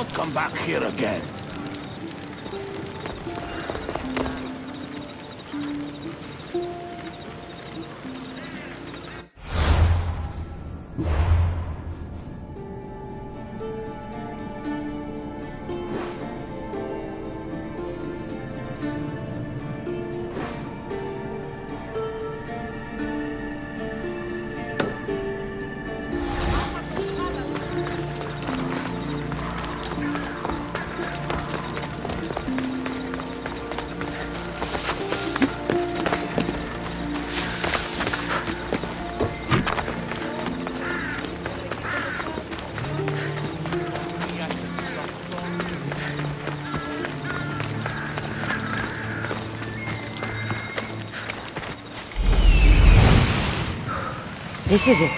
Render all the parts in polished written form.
not come back here again. This is it.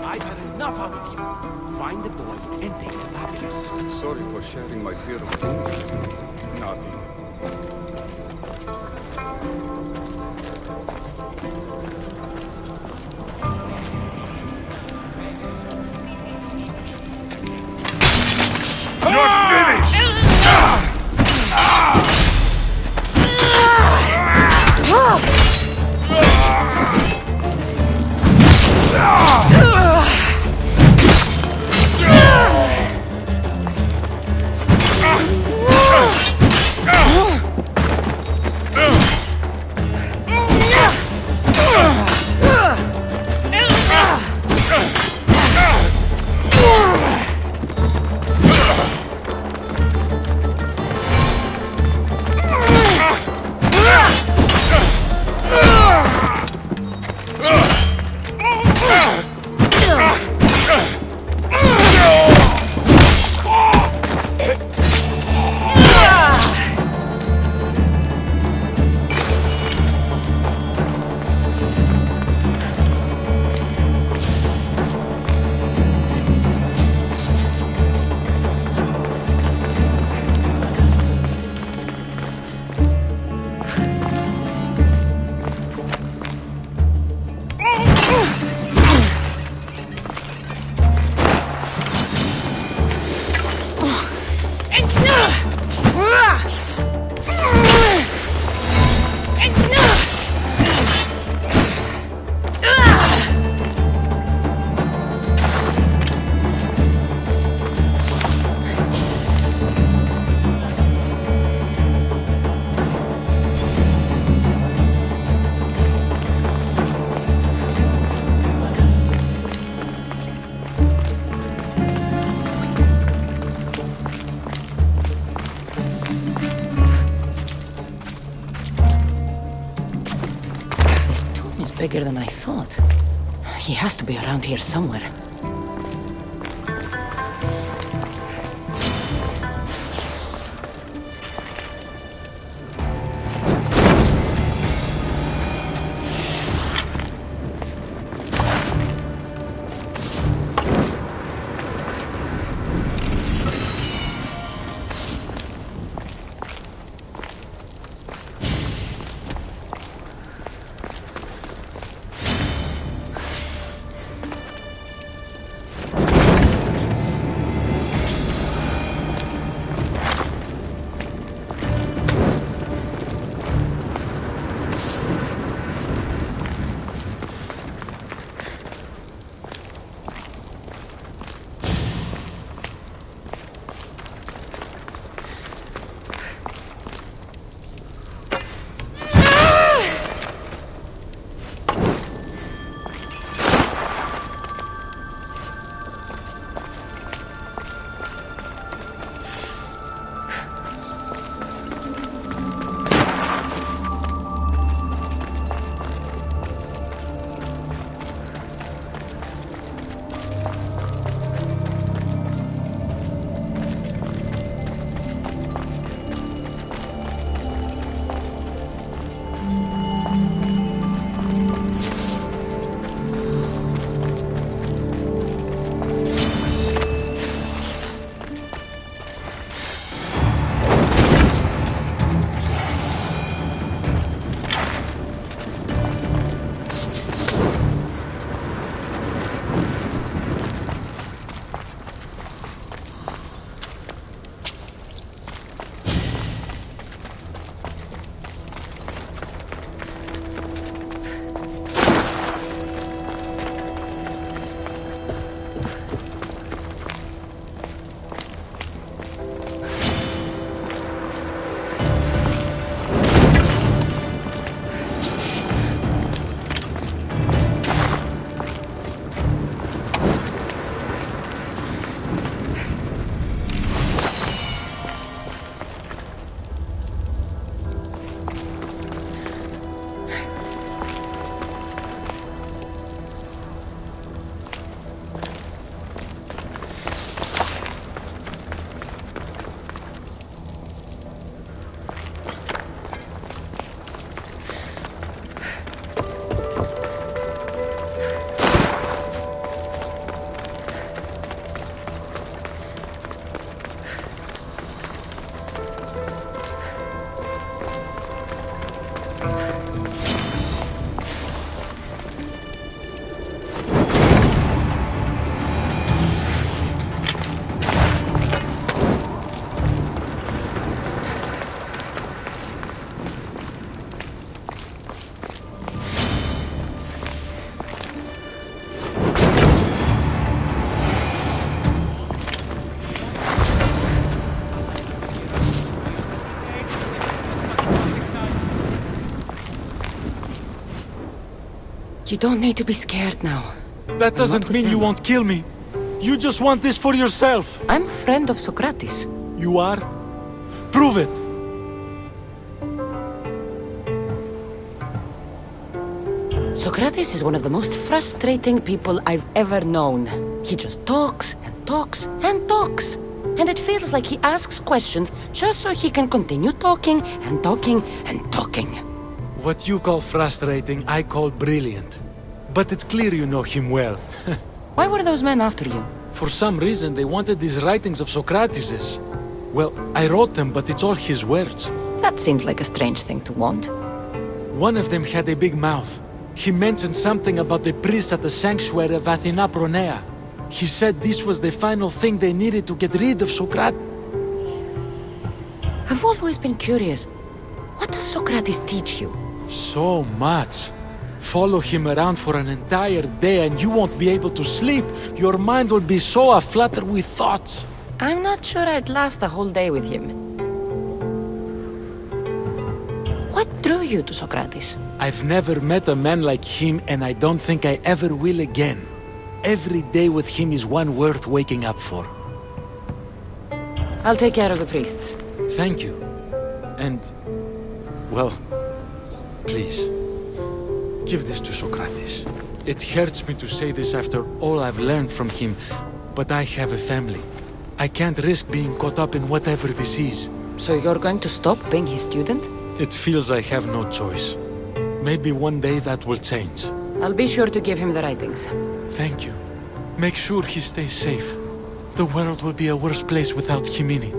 I've had enough out of you. Find the boy and take the rabbits. Sorry for sharing my fear of danger. Nothing. You're finished! Bigger than I thought. He has to be around here somewhere. You don't need to be scared now. That doesn't mean you won't kill me. You just want this for yourself. I'm a friend of Socrates. You are? Prove it. Socrates is one of the most frustrating people I've ever known. He just talks and talks and talks. And it feels like he asks questions just so he can continue talking and talking and talking. What you call frustrating, I call brilliant. But it's clear you know him well. Why were those men after you? For some reason, they wanted these writings of Socrates's. Well, I wrote them, but it's all his words. That seems like a strange thing to want. One of them had a big mouth. He mentioned something about the priest at the sanctuary of Athena Pronea. He said this was the final thing they needed to get rid of Socrates. I've always been curious. What does Socrates teach you? So much. Follow him around for an entire day and you won't be able to sleep. Your mind will be so aflutter with thoughts. I'm not sure I'd last a whole day with him. What drew you to Socrates? I've never met a man like him and I don't think I ever will again. Every day with him is one worth waking up for. I'll take care of the priests. Thank you. And, well, please, give this to Socrates. It hurts me to say this after all I've learned from him, but I have a family. I can't risk being caught up in whatever this is. So you're going to stop being his student? It feels I have no choice. Maybe one day that will change. I'll be sure to give him the writings. Thank you. Make sure he stays safe. The world will be a worse place without him in it.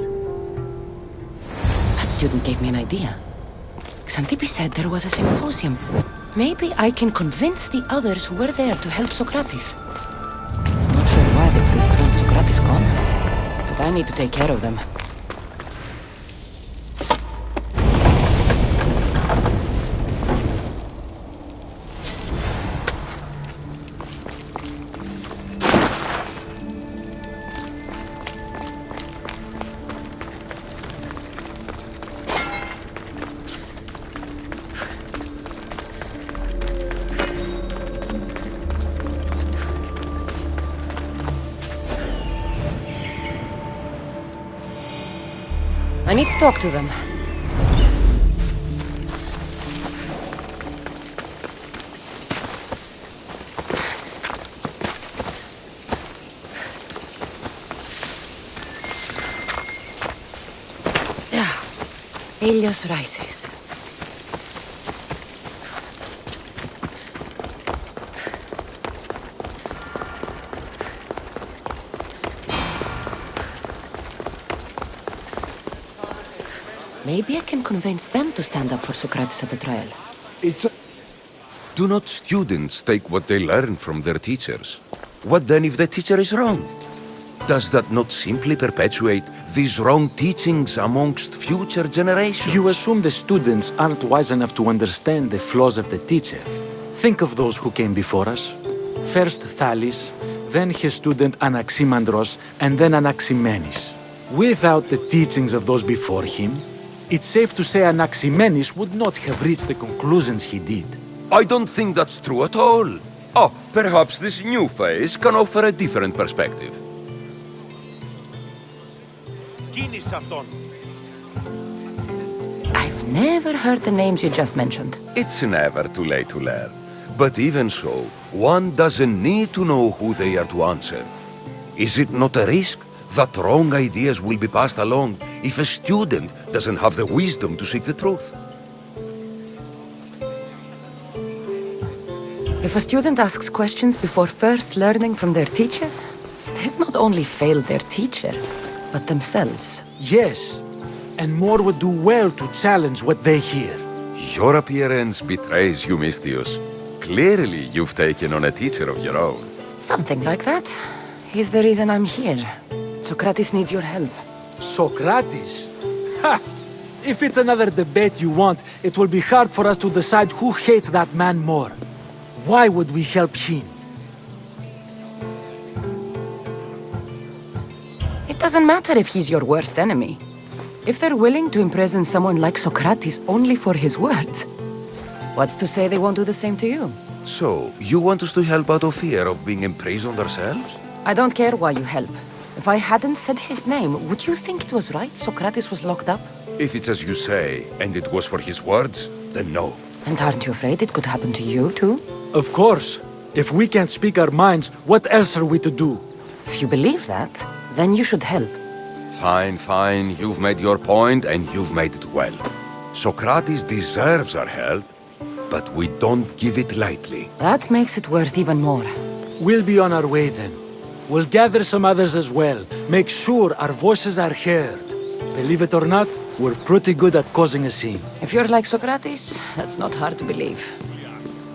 That student gave me an idea. Xanthippe said there was a symposium. Maybe I can convince the others who were there to help Socrates. I'm not sure why the priests want Socrates gone, but I need to take care of them. I need to talk to them. Yeah, Helios rises. Maybe I can convince them to stand up for Socrates at the trial. Do not students take what they learn from their teachers? What then if the teacher is wrong? Does that not simply perpetuate these wrong teachings amongst future generations? You assume the students aren't wise enough to understand the flaws of the teacher. Think of those who came before us. First Thales, then his student Anaximandros, and then Anaximenes. Without the teachings of those before him, it's safe to say Anaximenes would not have reached the conclusions he did. I don't think that's true at all. Oh, perhaps this new phase can offer a different perspective. I've never heard the names you just mentioned. It's never too late to learn. But even so, one doesn't need to know who they are to answer. Is it not a risk that wrong ideas will be passed along if a student doesn't have the wisdom to seek the truth? If a student asks questions before first learning from their teacher, they've not only failed their teacher, but themselves. Yes, and more would do well to challenge what they hear. Your appearance betrays you, Mystius. Clearly, you've taken on a teacher of your own. Something like that. He's the reason I'm here. Socrates needs your help. Socrates? Ha! If it's another debate you want, it will be hard for us to decide who hates that man more. Why would we help him? It doesn't matter if he's your worst enemy. If they're willing to imprison someone like Socrates only for his words, what's to say they won't do the same to you? So, you want us to help out of fear of being imprisoned ourselves? I don't care why you help. If I hadn't said his name, would you think it was right Socrates was locked up? If it's as you say, and it was for his words, then no. And aren't you afraid it could happen to you, too? Of course. If we can't speak our minds, what else are we to do? If you believe that, then you should help. Fine, fine. You've made your point, and you've made it well. Socrates deserves our help, but we don't give it lightly. That makes it worth even more. We'll be on our way then. We'll gather some others as well. Make sure our voices are heard. Believe it or not, we're pretty good at causing a scene. If you're like Socrates, that's not hard to believe.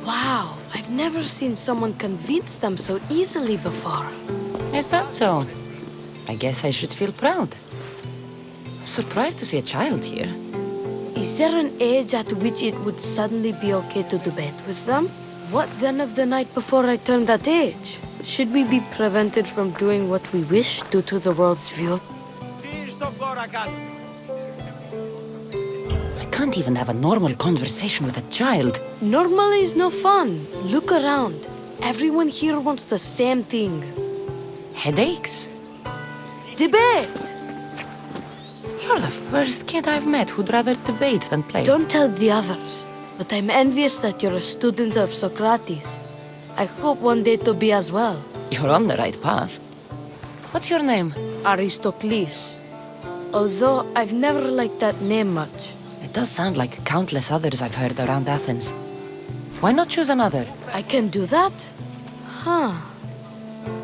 Wow, I've never seen someone convince them so easily before. Is that so? I guess I should feel proud. I'm surprised to see a child here. Is there an age at which it would suddenly be okay to debate with them? What then of the night before I turned that age? Should we be prevented from doing what we wish due to the world's view? I can't even have a normal conversation with a child. Normal is no fun. Look around. Everyone here wants the same thing. Headaches? Debate! You're the first kid I've met who'd rather debate than play. Don't tell the others, but I'm envious that you're a student of Socrates. I hope one day to be as well. You're on the right path. What's your name? Aristocles. Although I've never liked that name much. It does sound like countless others I've heard around Athens. Why not choose another? I can do that? Huh.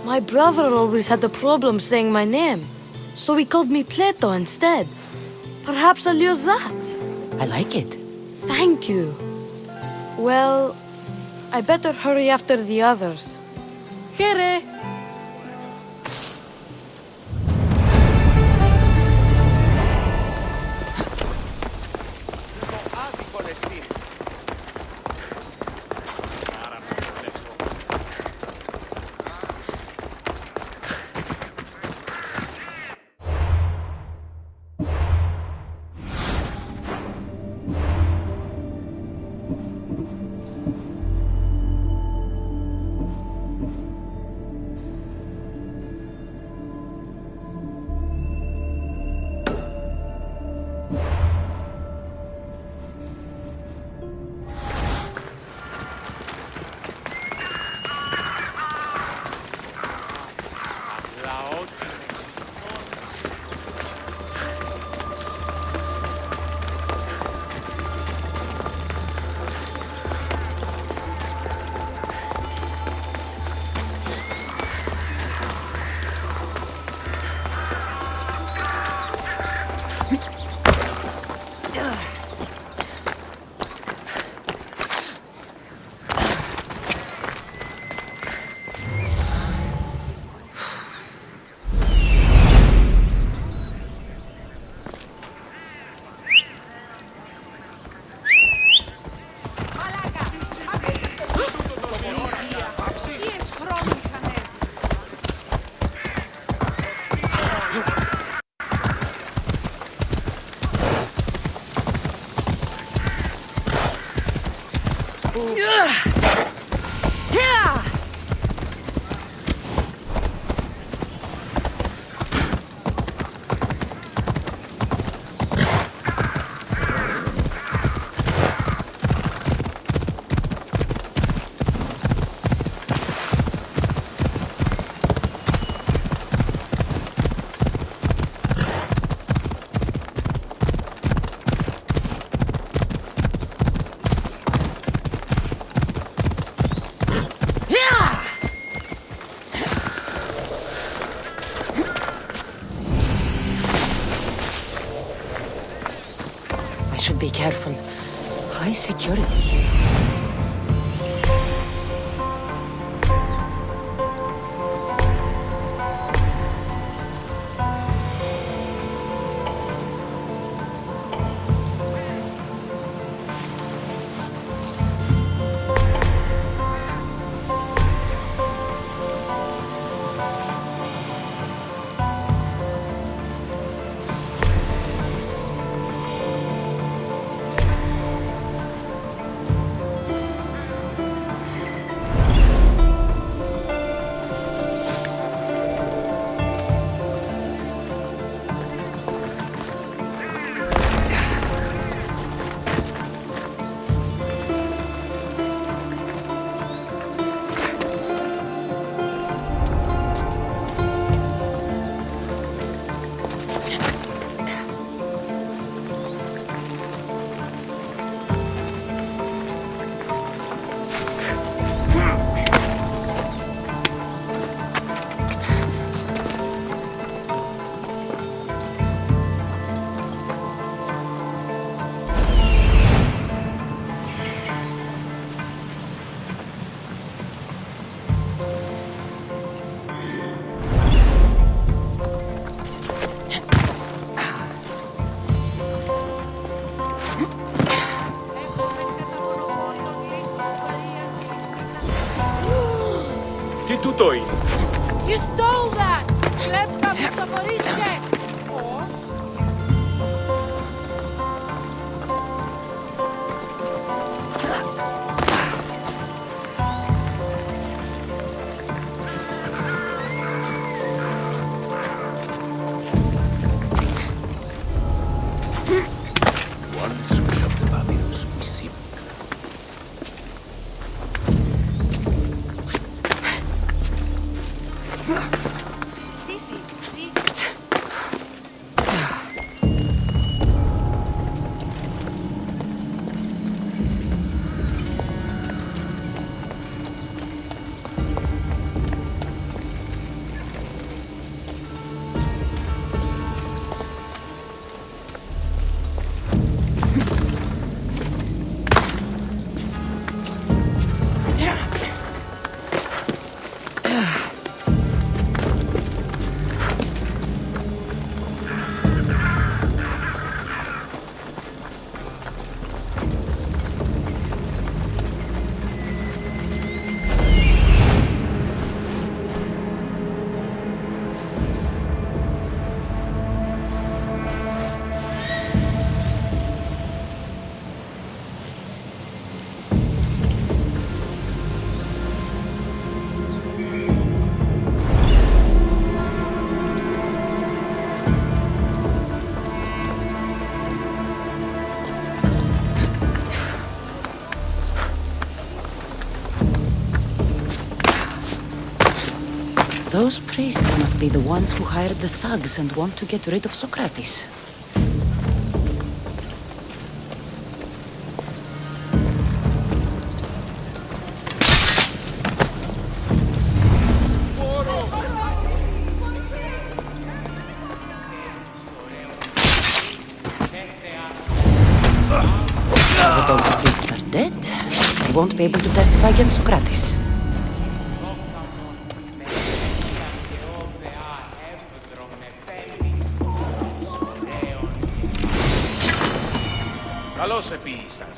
My brother always had a problem saying my name, so he called me Plato instead. Perhaps I'll use that. I like it. Thank you. Well, I better hurry after the others. Here. I should be careful. High security. τούτο είναι. You stole that! Κλέπτα μου στο φορίστε! Πώς? Once we have the papyrus, we see. Those priests must be the ones who hired the thugs and want to get rid of Socrates. Now that all the priests are dead, they won't be able to testify against Socrates. Καλώς επίησας.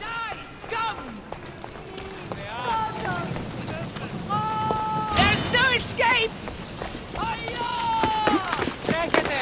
Die, scum! There's no escape! Τρέχετε!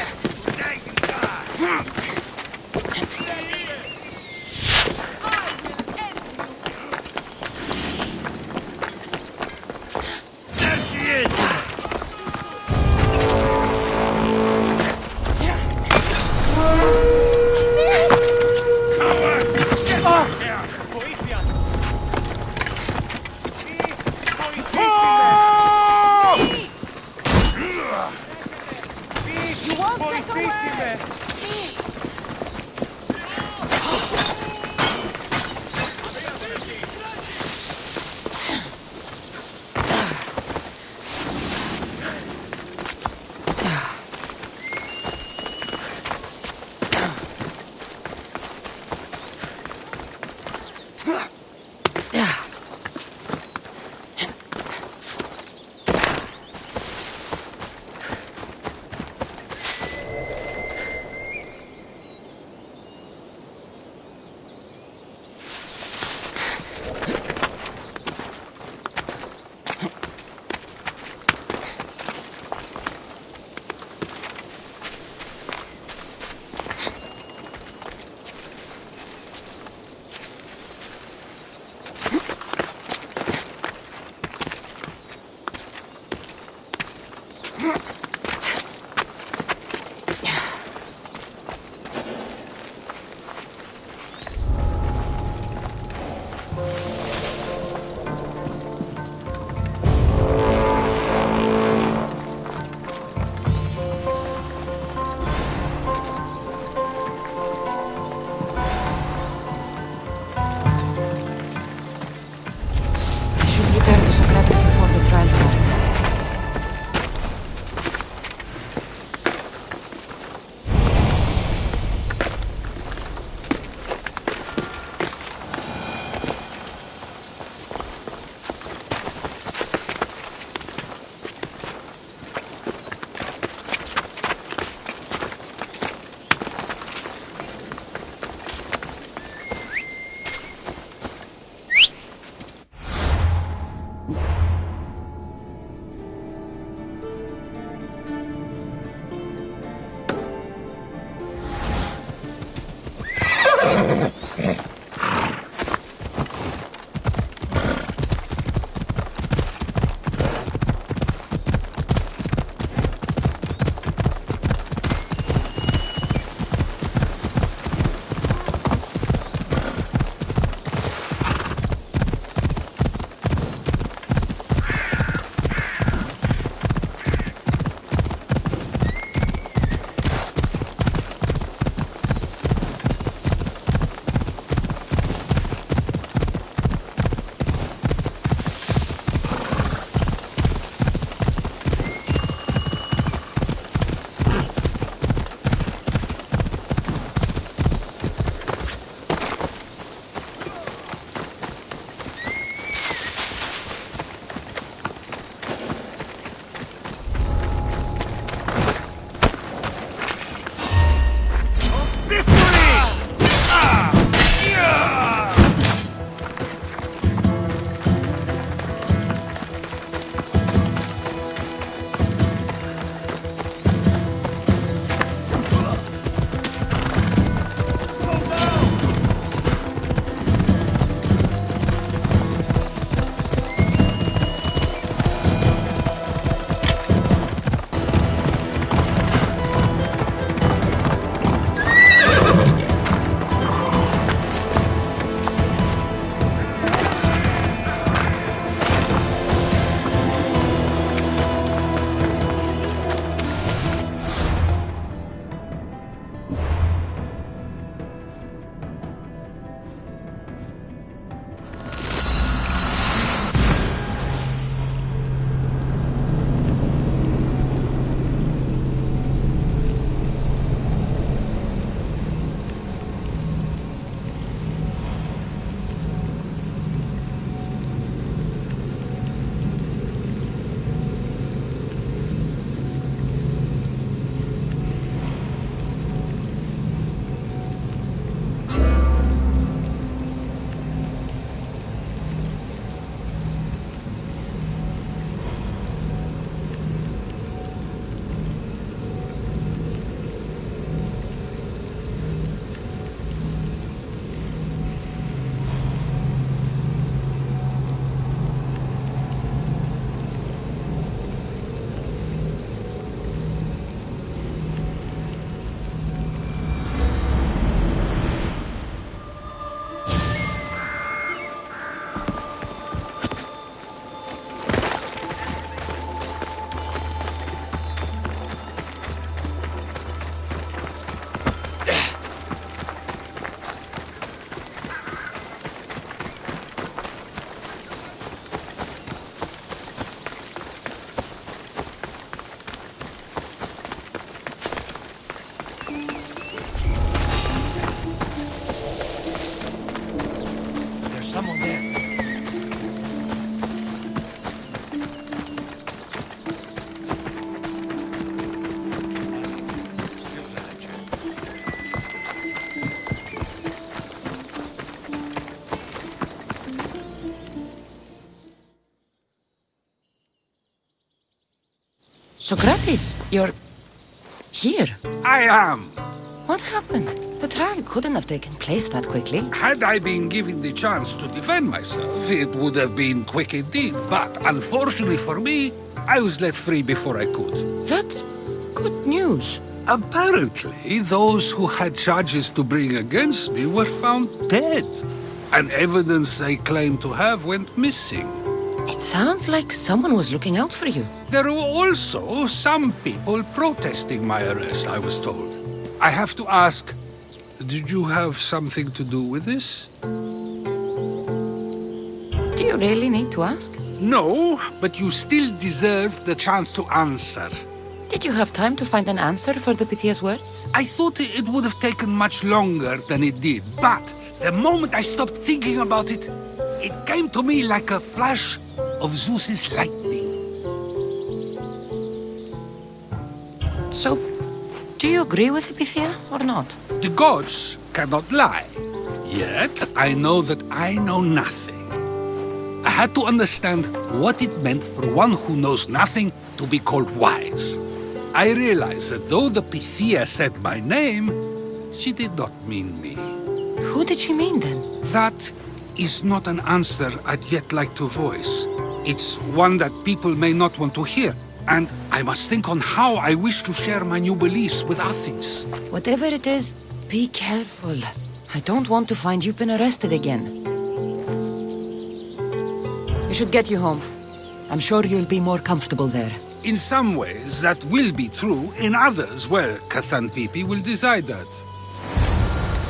Socrates, you're here. I am. What happened? The trial couldn't have taken place that quickly. Had I been given the chance to defend myself, it would have been quick indeed. But unfortunately for me, I was let free before I could. That's good news. Apparently, those who had charges to bring against me were found dead, and evidence they claimed to have went missing. It sounds like someone was looking out for you. There were also some people protesting my arrest, I was told. I have to ask, did you have something to do with this? Do you really need to ask? No, but you still deserve the chance to answer. Did you have time to find an answer for the Pythia's words? I thought it would have taken much longer than it did, but the moment I stopped thinking about it, it came to me like a flash of Zeus's lightning. So, do you agree with the Pythia or not? The gods cannot lie. Yet, I know that I know nothing. I had to understand what it meant for one who knows nothing to be called wise. I realized that though the Pythia said my name, she did not mean me. Who did she mean then? That is not an answer I'd yet like to voice. It's one that people may not want to hear, and I must think on how I wish to share my new beliefs with Athens. Whatever it is, be careful. I don't want to find you've been arrested again. We should get you home. I'm sure you'll be more comfortable there. In some ways, that will be true. In others, well, Xanthippe will decide that.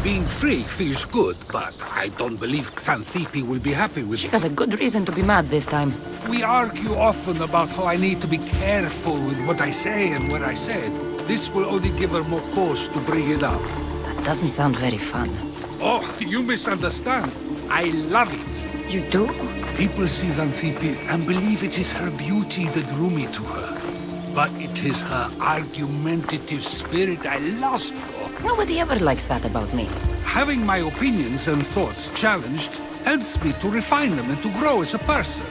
Being free feels good, but I don't believe Xanthippe will be happy with She it. has a good reason to be mad this time. We argue often about how I need to be careful with what I say and what I said. This will only give her more cause to bring it up. That doesn't sound very fun. Oh, you misunderstand. I love it. You do? People see Xanthippe and believe it is her beauty that drew me to her. But it is her argumentative spirit I lust for. Nobody ever likes that about me. Having my opinions and thoughts challenged helps me to refine them and to grow as a person.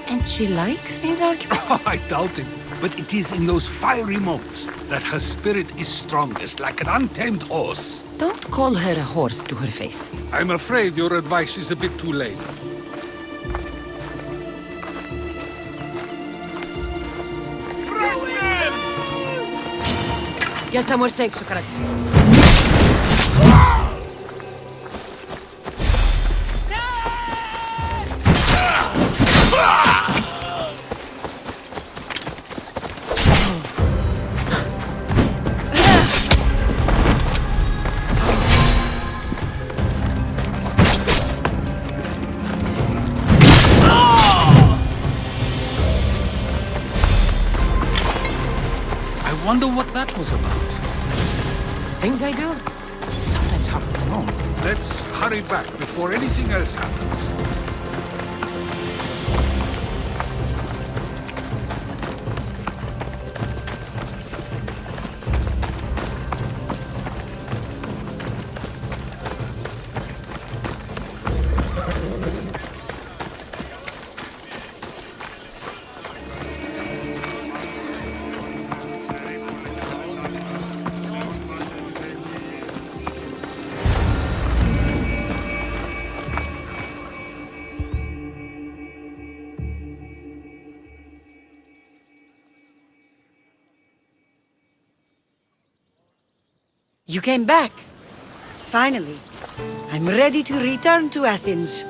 And she likes these arguments? I doubt it, but it is in those fiery moments that her spirit is strongest, like an untamed horse. Don't call her a horse to her face. I'm afraid your advice is a bit too late. Get somewhere safe, Socrates. I wonder what that was about. The things I do, sometimes hard to know. Let's hurry back before anything else happens. You came back. Finally. I'm ready to return to Athens.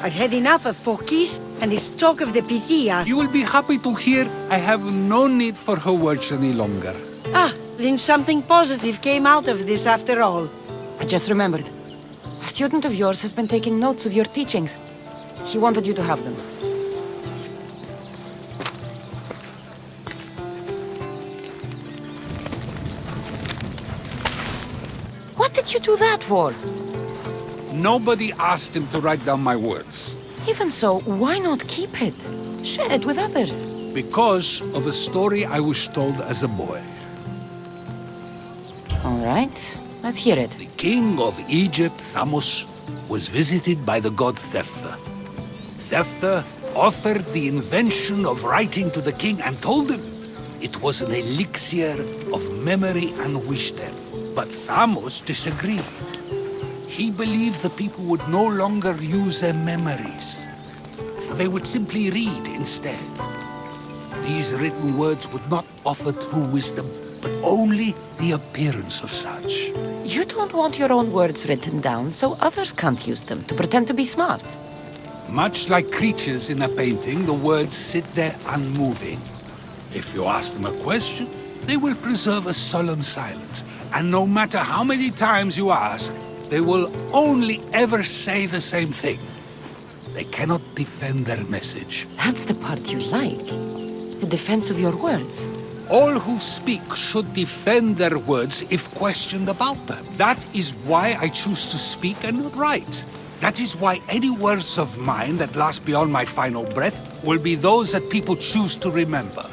I've had enough of Phokis and his talk of the Pythia. You will be happy to hear I have no need for her words any longer. Ah, then something positive came out of this after all. I just remembered. A student of yours has been taking notes of your teachings. He wanted you to have them. What did you do that for? Nobody asked him to write down my words. Even so, why not keep it? Share it with others. Because of a story I was told as a boy. All right, let's hear it. The king of Egypt, Thamos, was visited by the god Thephtha. Thephtha offered the invention of writing to the king and told him it was an elixir of memory and wisdom. But Thamos disagreed. He believed the people would no longer use their memories, for they would simply read instead. These written words would not offer true wisdom, but only the appearance of such. You don't want your own words written down so others can't use them to pretend to be smart. Much like creatures in a painting, the words sit there unmoving. If you ask them a question, they will preserve a solemn silence. And no matter how many times you ask, they will only ever say the same thing. They cannot defend their message. That's the part you like. The defense of your words. All who speak should defend their words if questioned about them. That is why I choose to speak and not write. That is why any words of mine that last beyond my final breath will be those that people choose to remember.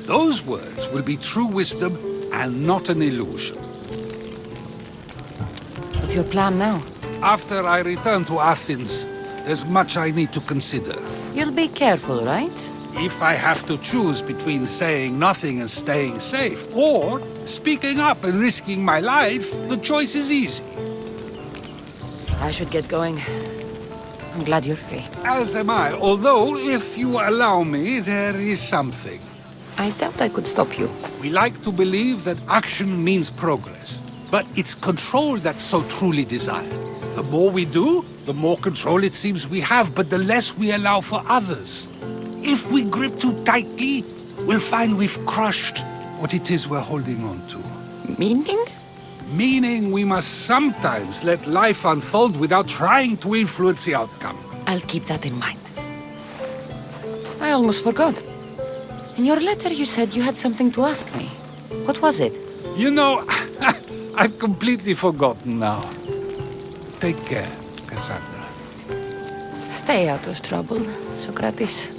Those words will be true wisdom and not an illusion. What's your plan now? After I return to Athens, there's much I need to consider. You'll be careful, right? If I have to choose between saying nothing and staying safe, or speaking up and risking my life, the choice is easy. I should get going. I'm glad you're free. As am I, although, if you allow me, there is something. I doubt I could stop you. We like to believe that action means progress, but it's control that's so truly desired. The more we do, the more control it seems we have, but the less we allow for others. If we grip too tightly, we'll find we've crushed what it is we're holding on to. Meaning? Meaning we must sometimes let life unfold without trying to influence the outcome. I'll keep that in mind. I almost forgot. In your letter you said you had something to ask me. What was it? You know, I've completely forgotten now. Take care, Cassandra. Stay out of trouble, Socrates.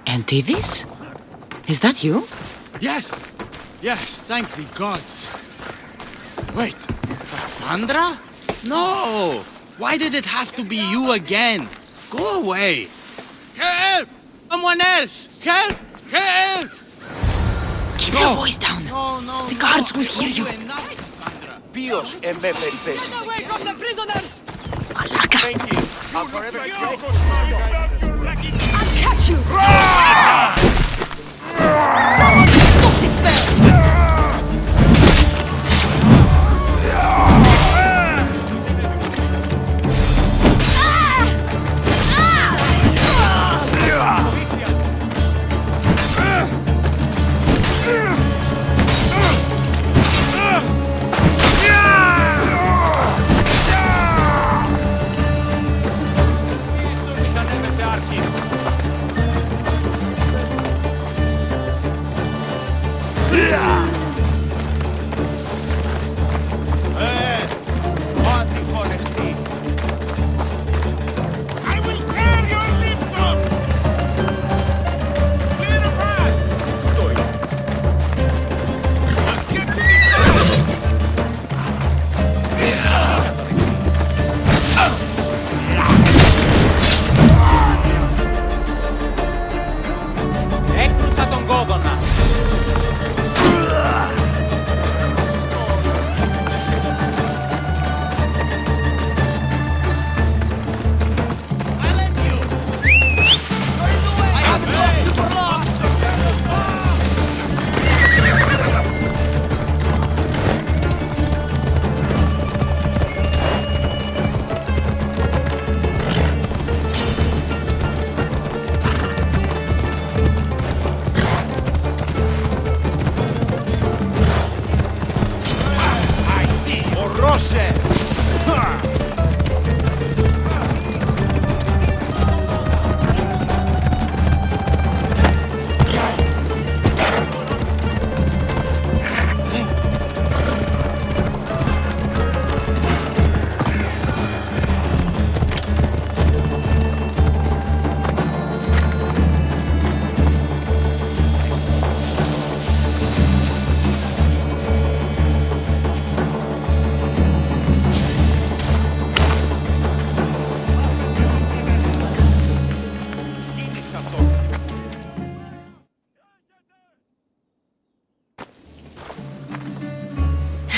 Antidis? Is that you? Yes! Yes, thank the gods. Wait, Cassandra? No! Why did it have to be you again? Go away! Help! Someone else! Help! Help! Keep your voice down. No, The guards will hear you. Enough, Cassandra. Bios and περιπέσει. Away from the prisoners! Malaka! Thank you. I'm forever grateful. I'll catch you! Someone stop this bear! Ό,τι χωνεστεί. I will tear your lips off! Clear a path! Get to the side! Έκρουσα τον κόδωνα. Ορώσε!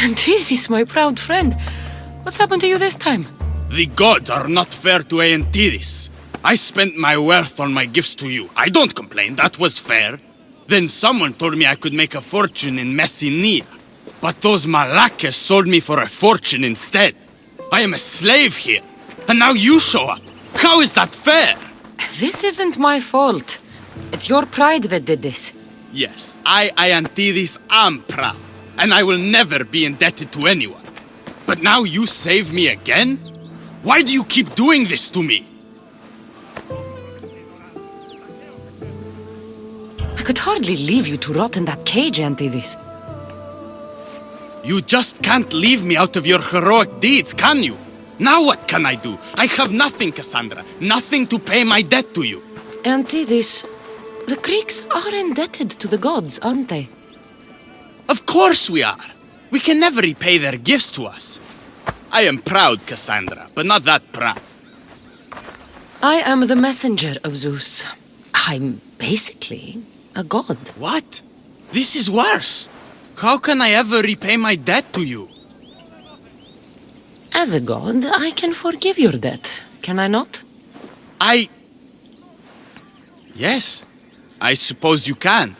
Antidis, my proud friend. What's happened to you this time? The gods are not fair to Aeantiris. I spent my wealth on my gifts to you. I don't complain, that was fair. Then someone told me I could make a fortune in Messenia. But those Malakas sold me for a fortune instead. I am a slave here, and now you show up. How is that fair? This isn't my fault. It's your pride that did this. Yes, I, Aeantiris, am proud, and I will never be indebted to anyone. But now you save me again? Why do you keep doing this to me? I could hardly leave you to rot in that cage, Antidis. You just can't leave me out of your heroic deeds, can you? Now what can I do? I have nothing, Cassandra. Nothing to pay my debt to you. Antidis, the Greeks are indebted to the gods, aren't they? Of course we are. We can never repay their gifts to us. I am proud, Cassandra, but not that proud. I am the messenger of Zeus. I'm basically a god. What? This is worse. How can I ever repay my debt to you? As a god, I can forgive your debt, can I not? Yes, I suppose you can.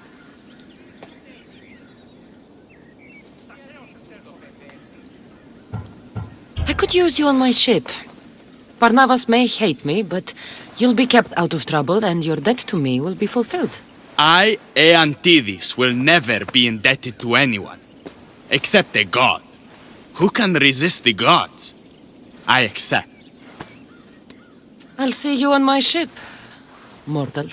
I could use you on my ship. Barnabas may hate me, but you'll be kept out of trouble and your debt to me will be fulfilled. I, Aeantiris, will never be indebted to anyone. Except a god. Who can resist the gods? I accept. I'll see you on my ship, mortal.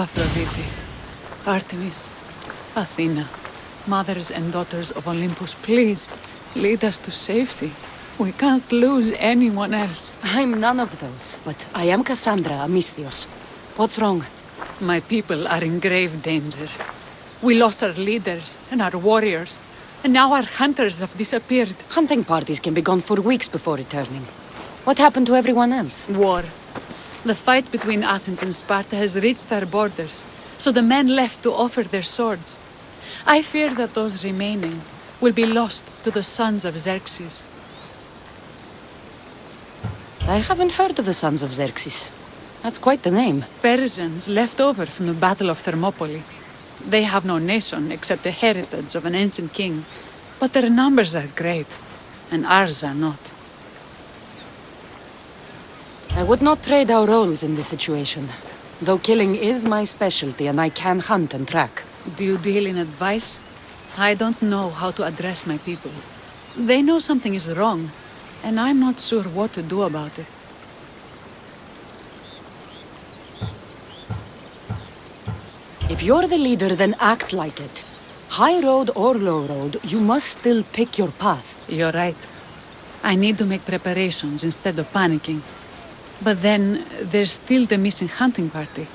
Aphrodite, Artemis, Athena, mothers and daughters of Olympus, please, lead us to safety. We can't lose anyone else. I'm none of those, but I am Cassandra Amistios. What's wrong? My people are in grave danger. We lost our leaders and our warriors, and now our hunters have disappeared. Hunting parties can be gone for weeks before returning. What happened to everyone else? War. The fight between Athens and Sparta has reached our borders, so the men left to offer their swords. I fear that those remaining will be lost to the sons of Xerxes. I haven't heard of the sons of Xerxes. That's quite the name. Persians left over from the Battle of Thermopylae. They have no nation except the heritage of an ancient king, but their numbers are great, and ours are not. I would not trade our roles in this situation, though killing is my specialty and I can hunt and track. Do you deal in advice? I don't know how to address my people. They know something is wrong, and I'm not sure what to do about it. If you're the leader, then act like it. High road or low road, you must still pick your path. You're right. I need to make preparations instead of panicking. But then, there's still the missing hunting party.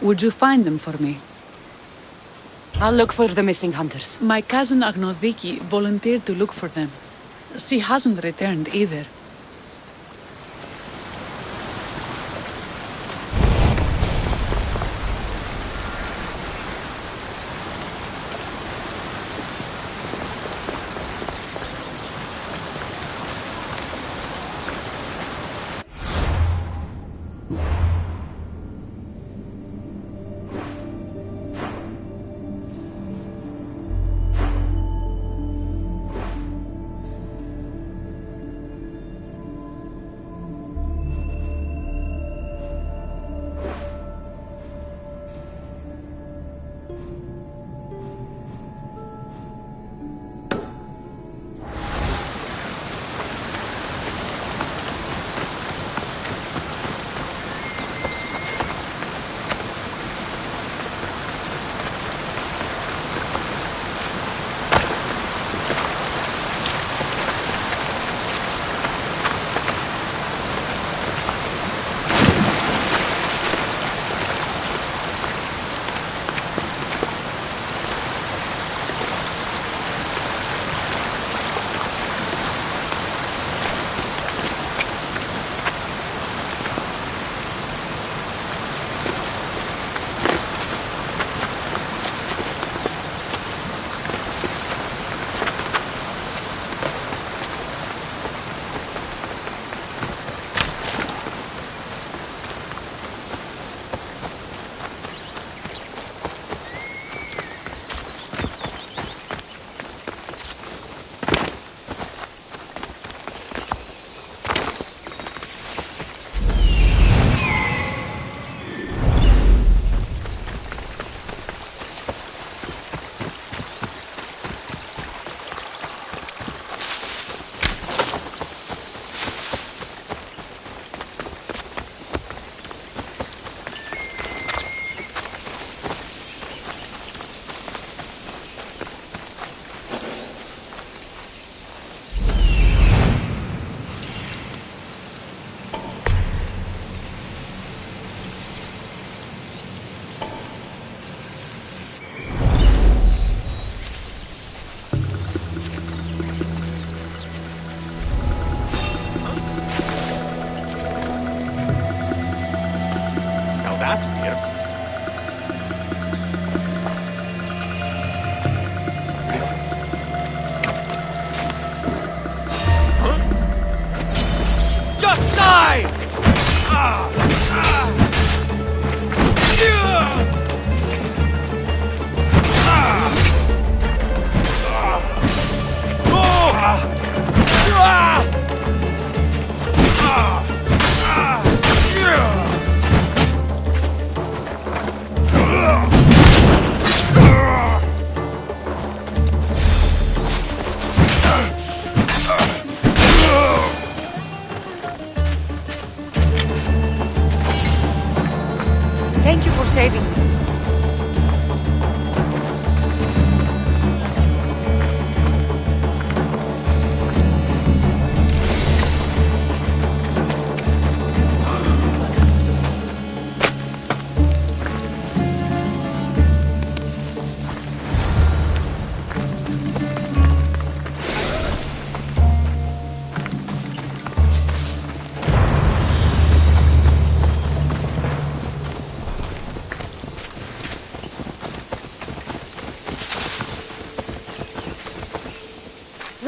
Would you find them for me? I'll look for the missing hunters. My cousin Agnodiki volunteered to look for them. She hasn't returned either.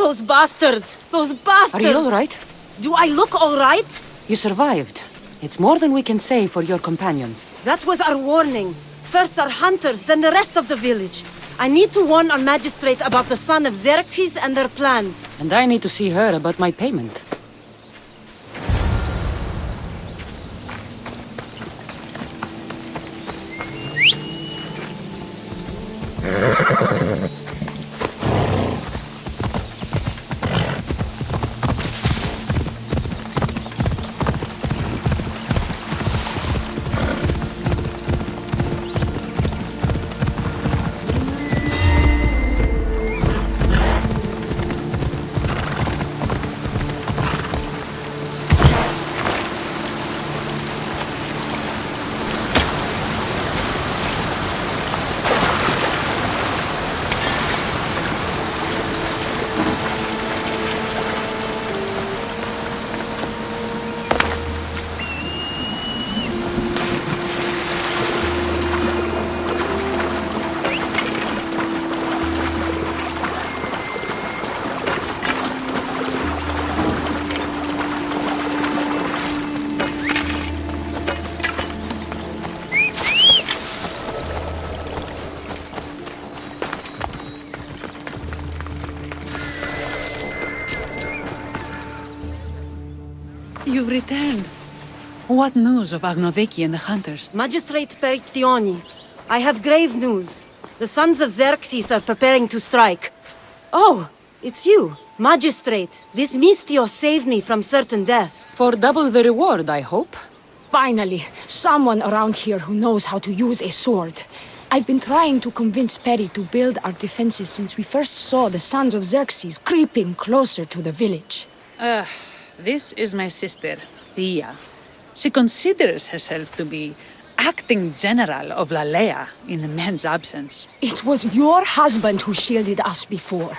Those bastards! Those bastards! Are you all right? Do I look all right? You survived. It's more than we can say for your companions. That was our warning. First our hunters, then the rest of the village. I need to warn our magistrate about the son of Xerxes and their plans. And I need to see her about my payment. You've returned. What news of Agnodiki and the hunters? Magistrate Perictioni, I have grave news. The sons of Xerxes are preparing to strike. Oh, it's you. Magistrate, this Mistio saved me from certain death. For double the reward, I hope. Finally, someone around here who knows how to use a sword. I've been trying to convince Peri to build our defenses since we first saw the sons of Xerxes creeping closer to the village. This is my sister, Thea. She considers herself to be acting general of Lalea in the man's absence. It was your husband who shielded us before.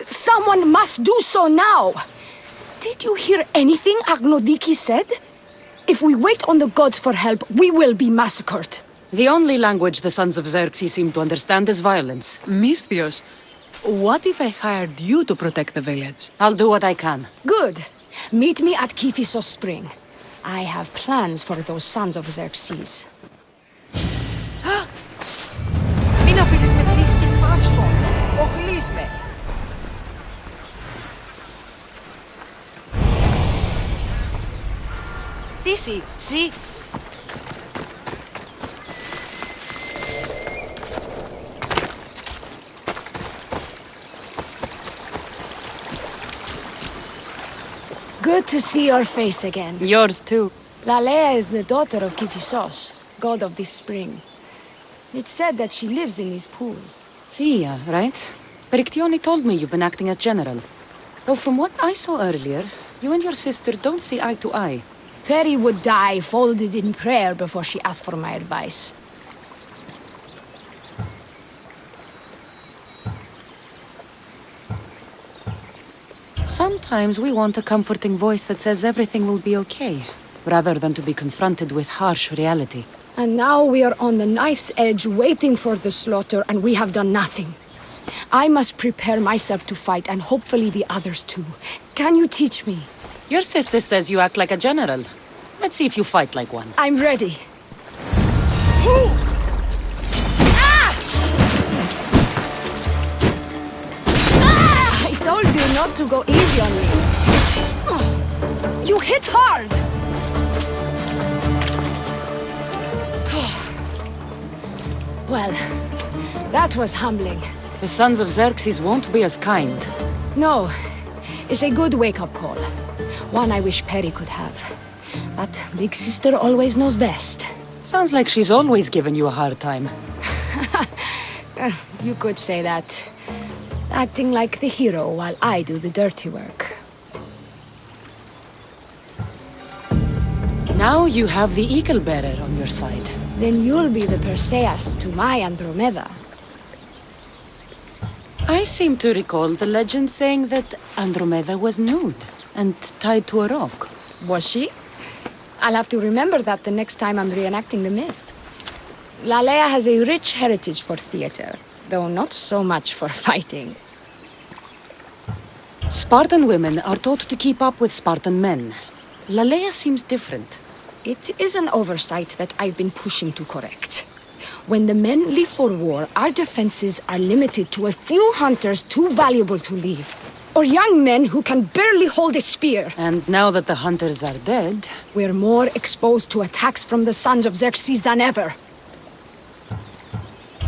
Someone must do so now! Did you hear anything Agnodiki said? If we wait on the gods for help, we will be massacred. The only language the sons of Xerxes seem to understand is violence. Misthios, what if I hired you to protect the village? I'll do what I can. Good. Meet me at Kiphisos Spring. I have plans for those sons of Xerxes. Μην αφήσεις με θρήσκη, πάυσω. Οχλείς με. Δύση, ζή. Good to see your face again. Yours too. Lalea is the daughter of Kiphisos, god of this spring. It's said that she lives in these pools. Thea, right? Perictioni told me you've been acting as general. Though from what I saw earlier, you and your sister don't see eye to eye. Peri would die folded in prayer before she asked for my advice. Sometimes we want a comforting voice that says everything will be okay, rather than to be confronted with harsh reality. And now we are on the knife's edge waiting for the slaughter, and we have done nothing. I must prepare myself to fight, and hopefully the others too. Can you teach me? Your sister says you act like a general. Let's see if you fight like one. I'm ready. I told you not to go easy on me. You hit hard! Well, that was humbling. The sons of Xerxes won't be as kind. No, it's a good wake-up call. One I wish Peri could have. But Big Sister always knows best. Sounds like she's always given you a hard time. You could say that. Acting like the hero while I do the dirty work. Now you have the Eagle Bearer on your side. Then you'll be the Perseus to my Andromeda. I seem to recall the legend saying that Andromeda was nude and tied to a rock. Was she? I'll have to remember that the next time I'm reenacting the myth. Lalea has a rich heritage for theater, though not so much for fighting. Spartan women are taught to keep up with Spartan men. Lalea seems different. It is an oversight that I've been pushing to correct. When the men leave for war, our defenses are limited to a few hunters too valuable to leave. Or young men who can barely hold a spear. And now that the hunters are dead... We're more exposed to attacks from the sons of Xerxes than ever.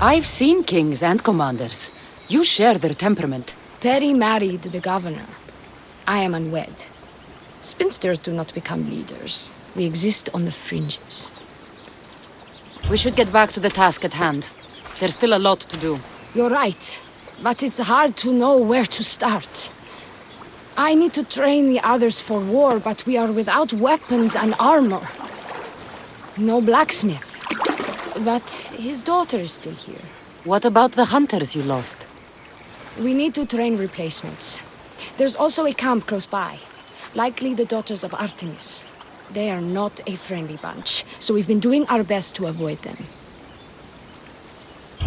I've seen kings and commanders. You share their temperament. Perry married the governor. I am unwed. Spinsters do not become leaders. We exist on the fringes. We should get back to the task at hand. There's still a lot to do. You're right, but it's hard to know where to start. I need to train the others for war, but we are without weapons and armor. No blacksmith. But his daughter is still here. What about the hunters you lost? We need to train replacements. There's also a camp close by. Likely the daughters of Artemis. They are not a friendly bunch, so we've been doing our best to avoid them.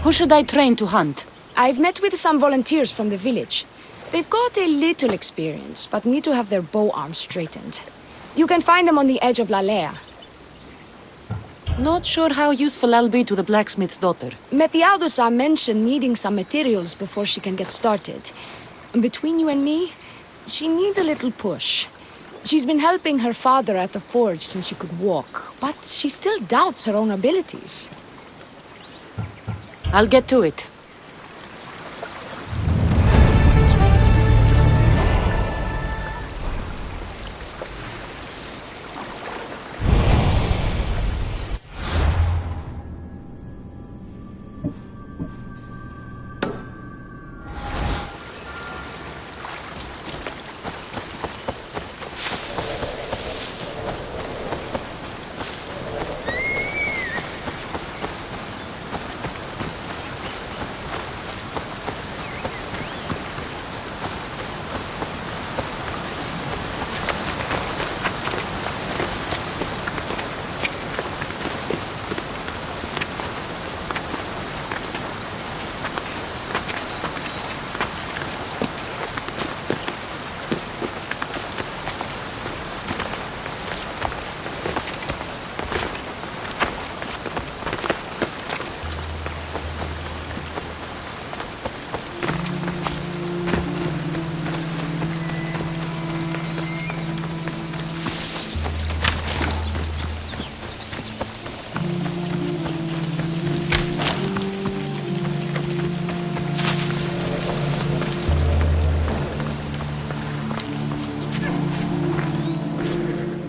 Who should I train to hunt? I've met with some volunteers from the village. They've got a little experience, but need to have their bow arms straightened. You can find them on the edge of Lalea. Not sure how useful I'll be to the blacksmith's daughter. Methialdosa mentioned needing some materials before she can get started. Between you and me, she needs a little push. She's been helping her father at the forge since she could walk, but she still doubts her own abilities. I'll get to it.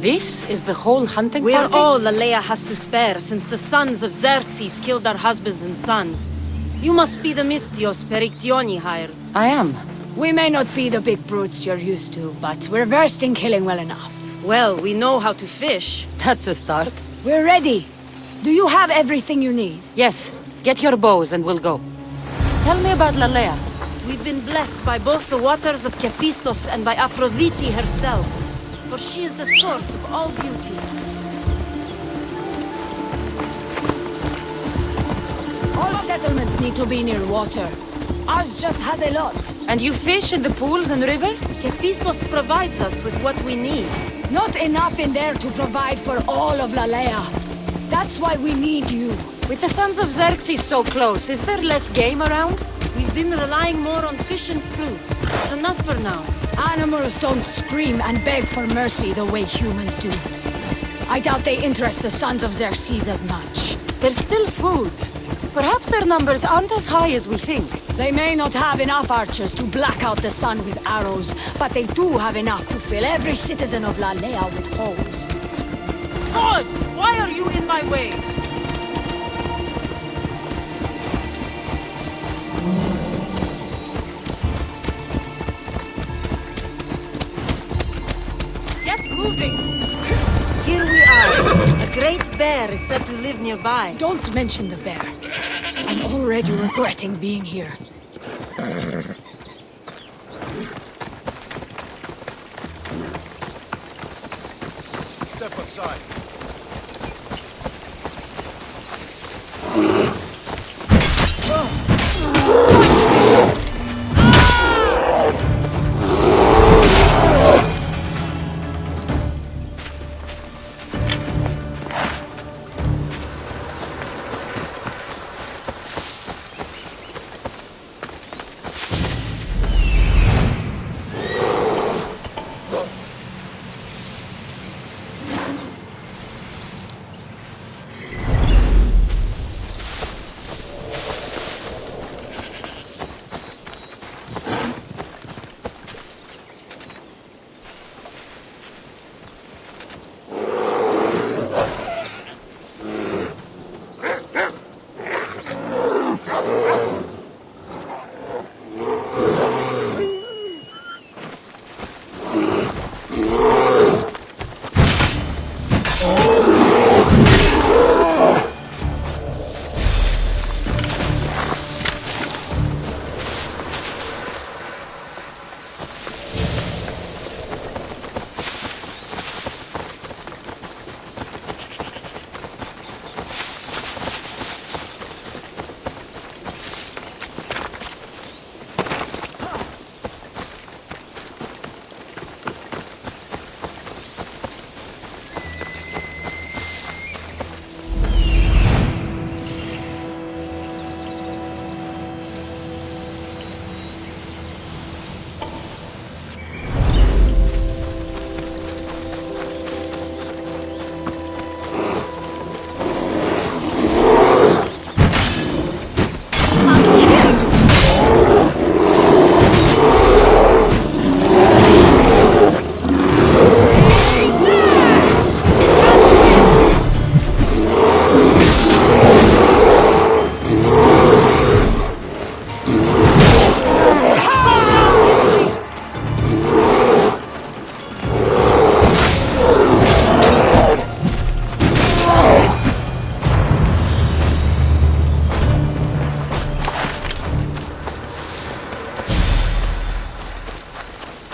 This is the whole hunting We're party? all Lalea has to spare since the sons of Xerxes killed our husbands and sons. You must be the Mystios Perictioni hired. I am. We may not be the big brutes you're used to, but we're versed in killing well enough. Well, we know how to fish. That's a start. We're ready. Do you have everything you need? Yes. Get your bows and we'll go. Tell me about Lalea. We've been blessed by both the waters of Kepisos and by Aphrodite herself. For she is the source of all beauty. All settlements need to be near water. Ours just has a lot. And you fish in the pools and river? Kepisos provides us with what we need. Not enough in there to provide for all of Lalea. That's why we need you. With the sons of Xerxes so close, is there less game around? We've been relying more on fish and fruit. It's enough for now. Animals don't scream and beg for mercy the way humans do. I doubt they interest the sons of Xerxes as much. There's still food. Perhaps their numbers aren't as high as we think. They may not have enough archers to black out the sun with arrows, but they do have enough to fill every citizen of Lalea with holes. Gods! Why are you in my way? Get moving! Here we are. A great bear is said to live nearby. Don't mention the bear. I'm already regretting being here. Step aside.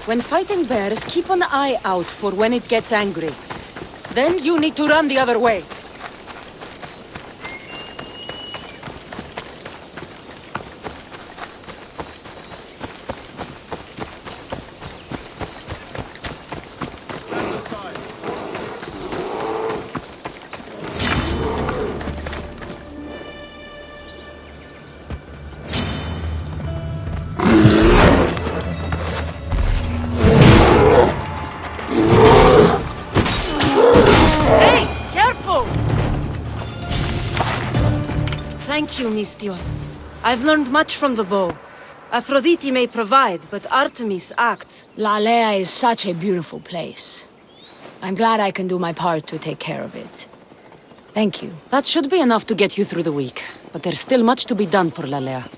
When fighting bears, keep an eye out for when it gets angry. Then you need to run the other way. Thank you, Mistios. I've learned much from the bow. Aphrodite may provide, but Artemis acts. Lalea is such a beautiful place. I'm glad I can do my part to take care of it. Thank you. That should be enough to get you through the week. But there's still much to be done for Lalea.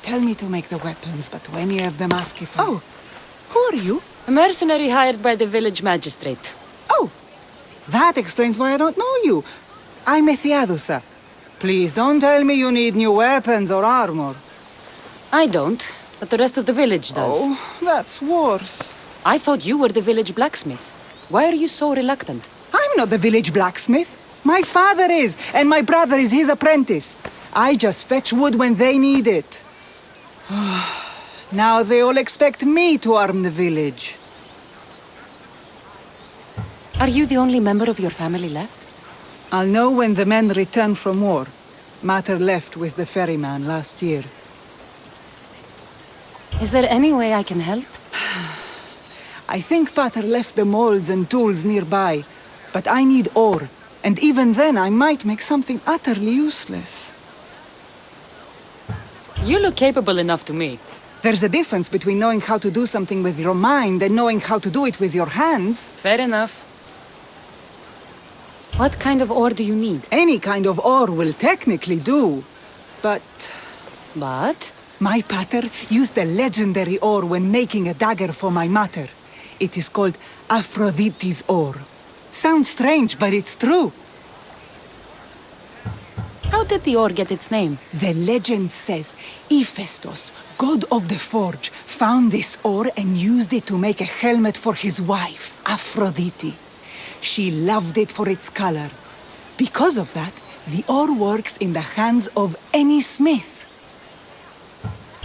Tell me to make the weapons, but when you have them, ask if I... Oh, who are you? A mercenary hired by the village magistrate. Oh, that explains why I don't know you. I'm Ethiadusa. Please don't tell me you need new weapons or armor. I don't, but the rest of the village does. Oh, that's worse. I thought you were the village blacksmith. Why are you so reluctant? I'm not the village blacksmith. My father is, and my brother is his apprentice. I just fetch wood when they need it. Now they all expect me to arm the village. Are you the only member of your family left? I'll know when the men return from war. Mater left with the ferryman last year. Is there any way I can help? I think Pater left the molds and tools nearby, but I need ore, and even then I might make something utterly useless. You look capable enough to me. There's a difference between knowing how to do something with your mind and knowing how to do it with your hands. Fair enough. What kind of ore do you need? Any kind of ore will technically do, but... But? My pater used the legendary ore when making a dagger for my mater. It is called Aphrodite's ore. Sounds strange, but it's true. How did the ore get its name? The legend says Hephaestus, god of the forge, found this ore and used it to make a helmet for his wife, Aphrodite. She loved it for its color. Because of that, the ore works in the hands of any smith.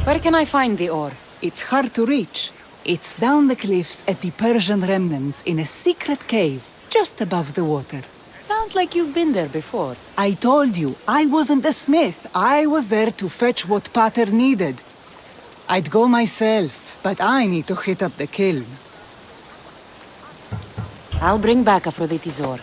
Where can I find the ore? It's hard to reach. It's down the cliffs at the Persian remnants in a secret cave, just above the water. Sounds like you've been there before. I told you, I wasn't a smith. I was there to fetch what Pater needed. I'd go myself, but I need to hit up the kiln. I'll bring back Aphrodite's ore.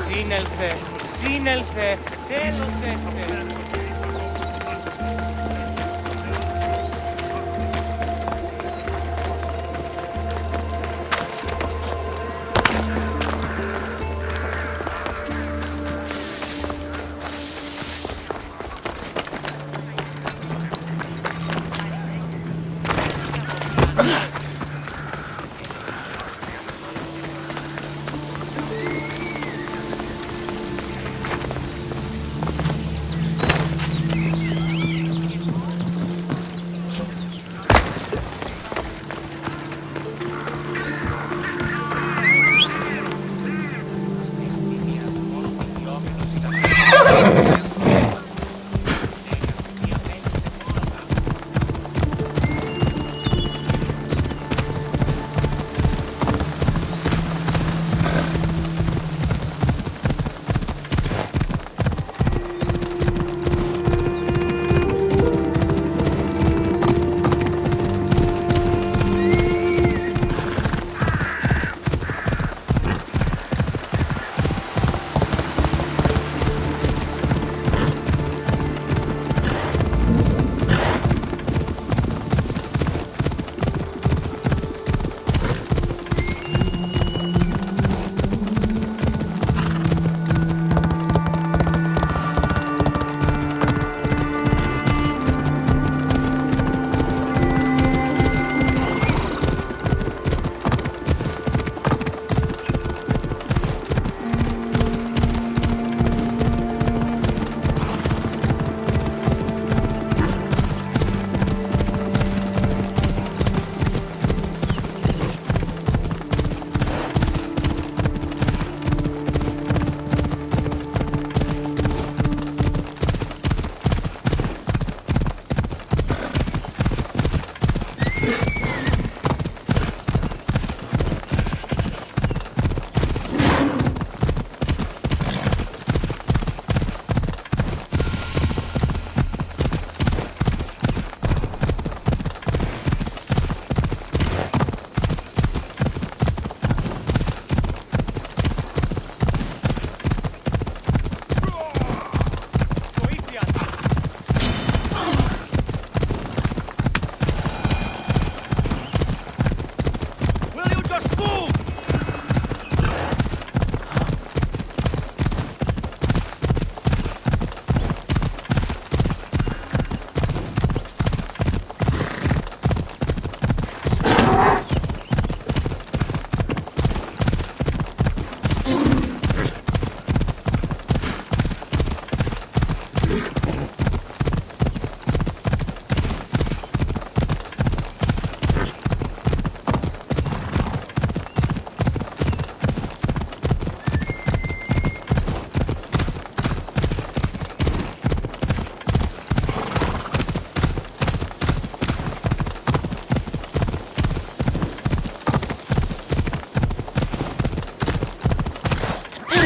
Σύνελθε, σύνελθε, τέλος έστε.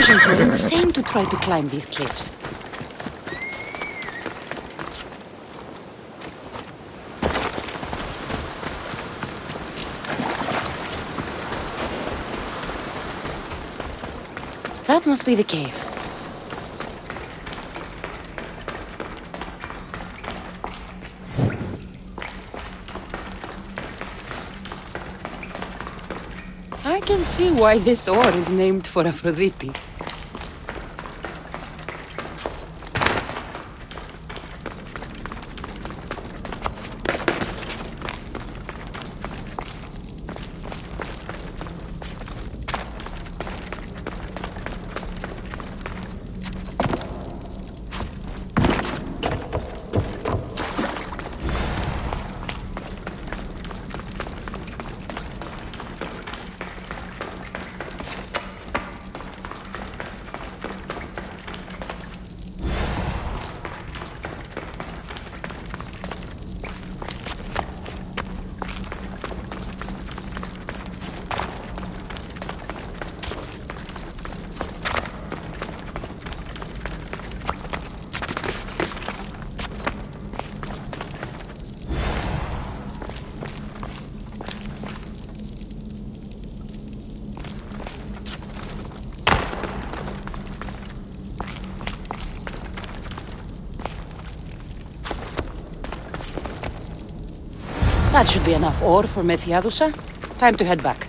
Persians were insane to try to climb these cliffs. That must be the cave. I can see why this ore is named for Aphrodite. That should be enough ore for Methiadusa. Time to head back.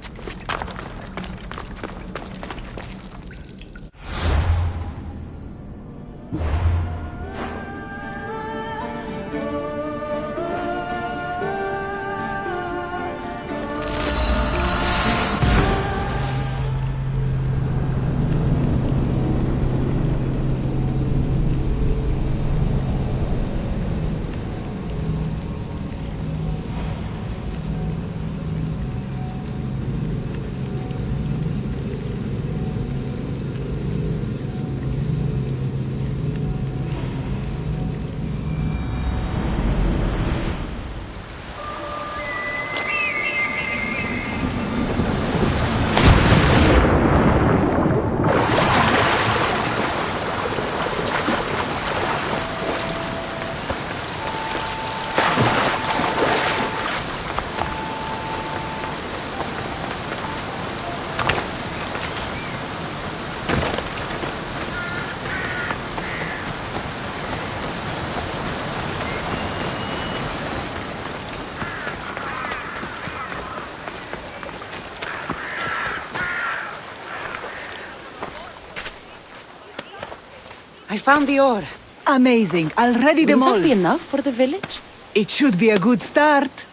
I found the ore. Amazing. Already Will that be demolished. enough for the village? It should be a good start.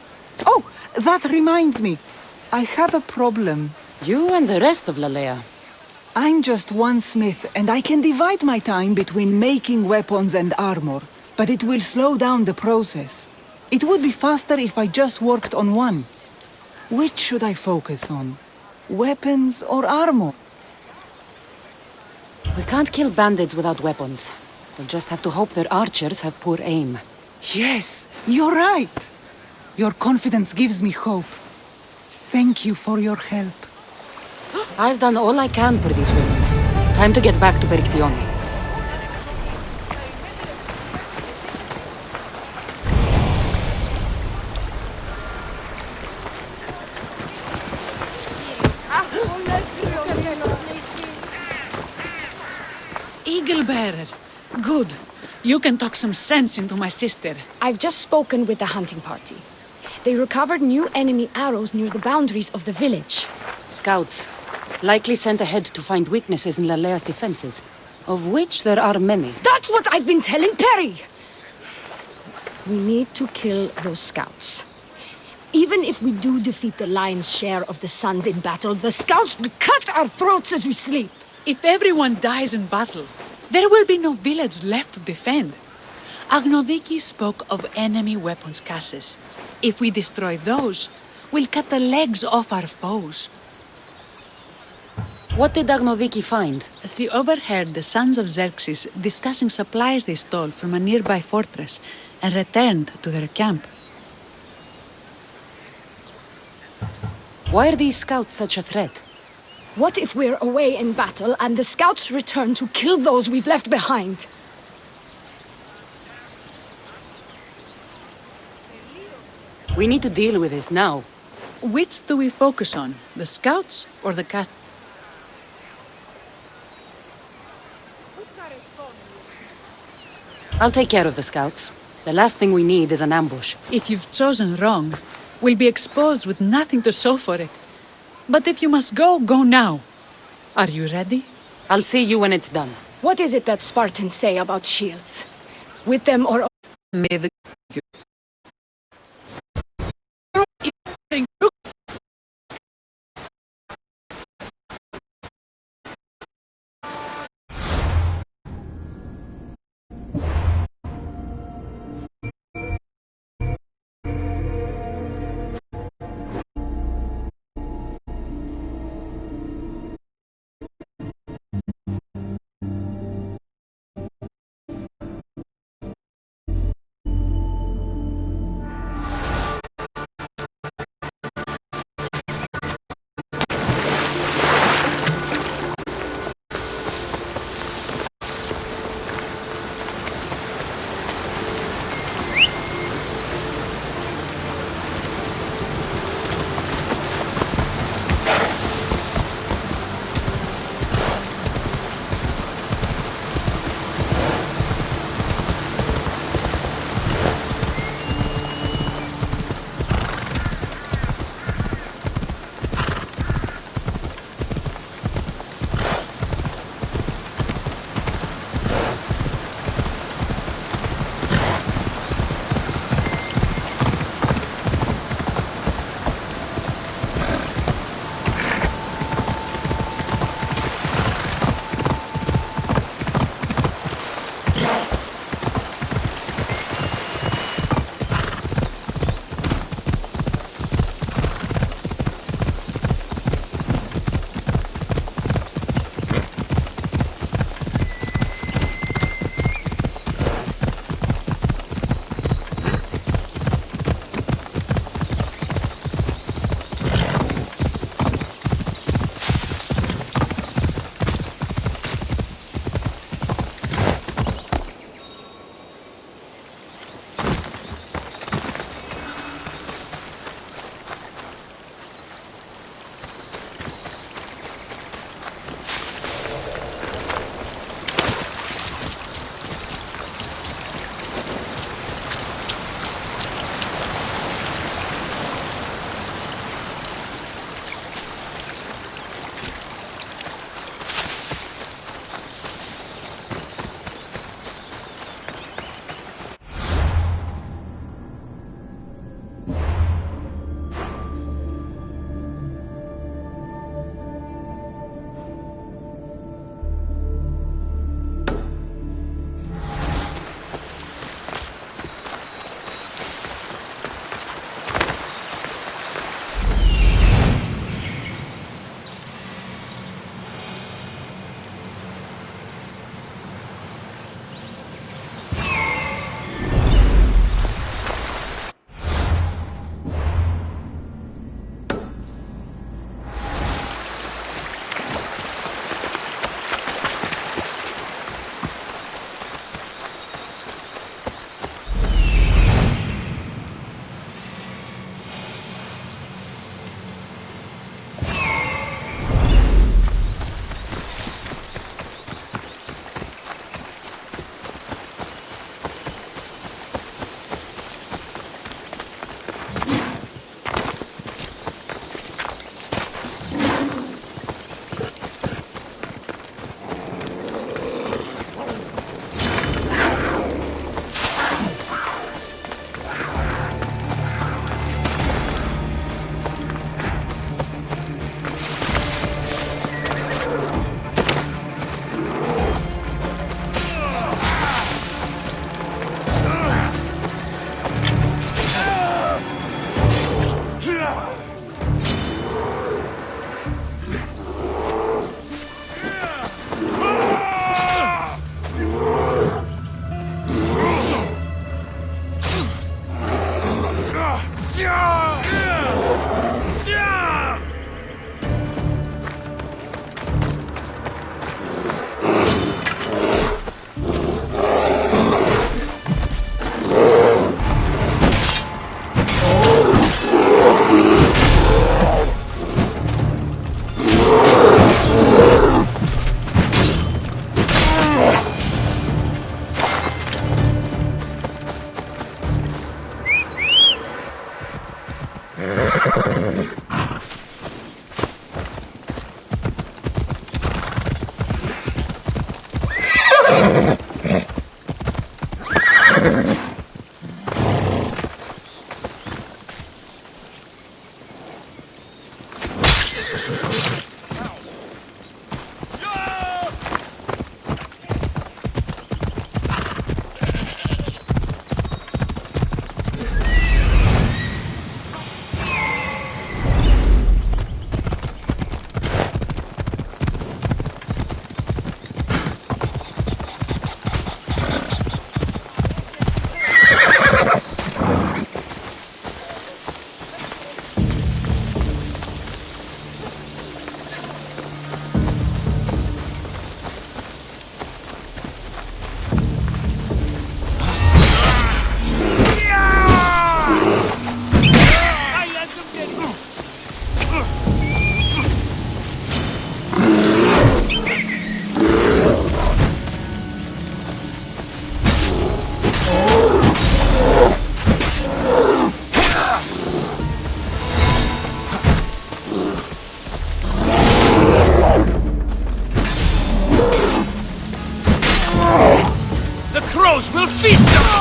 Oh, that reminds me. I have a problem. You and the rest of Lalea. I'm just one smith, and I can divide my time between making weapons and armor, but it will slow down the process. It would be faster if I just worked on one. Which should I focus on? Weapons or armor? We can't kill bandits without weapons. We'll just have to hope their archers have poor aim. Yes, you're right. Your confidence gives me hope. Thank you for your help. I've done all I can for these women. Time to get back to Perictione. Eagle bearer. Good. You can talk some sense into my sister. I've just spoken with the hunting party. They recovered new enemy arrows near the boundaries of the village. Scouts. Likely sent ahead to find weaknesses in Lalea's defenses, of which there are many. That's what I've been telling Perry! We need to kill those scouts. Even if we do defeat the lion's share of the sons in battle, the scouts will cut our throats as we sleep. If everyone dies in battle, there will be no village left to defend. Agnodiki spoke of enemy weapons caches. If we destroy those, we'll cut the legs off our foes. What did Agnoviki find? She overheard the sons of Xerxes discussing supplies they stole from a nearby fortress and returned to their camp. Why are these scouts such a threat? What if we're away in battle and the scouts return to kill those we've left behind? We need to deal with this now. Which do we focus on? The scouts or the cast? I'll take care of the scouts. The last thing we need is an ambush. If you've chosen wrong, we'll be exposed with nothing to show for it. But if you must go, go now. Are you ready? I'll see you when it's done. What is it that Spartans say about shields? With them or... May the... Will feast them!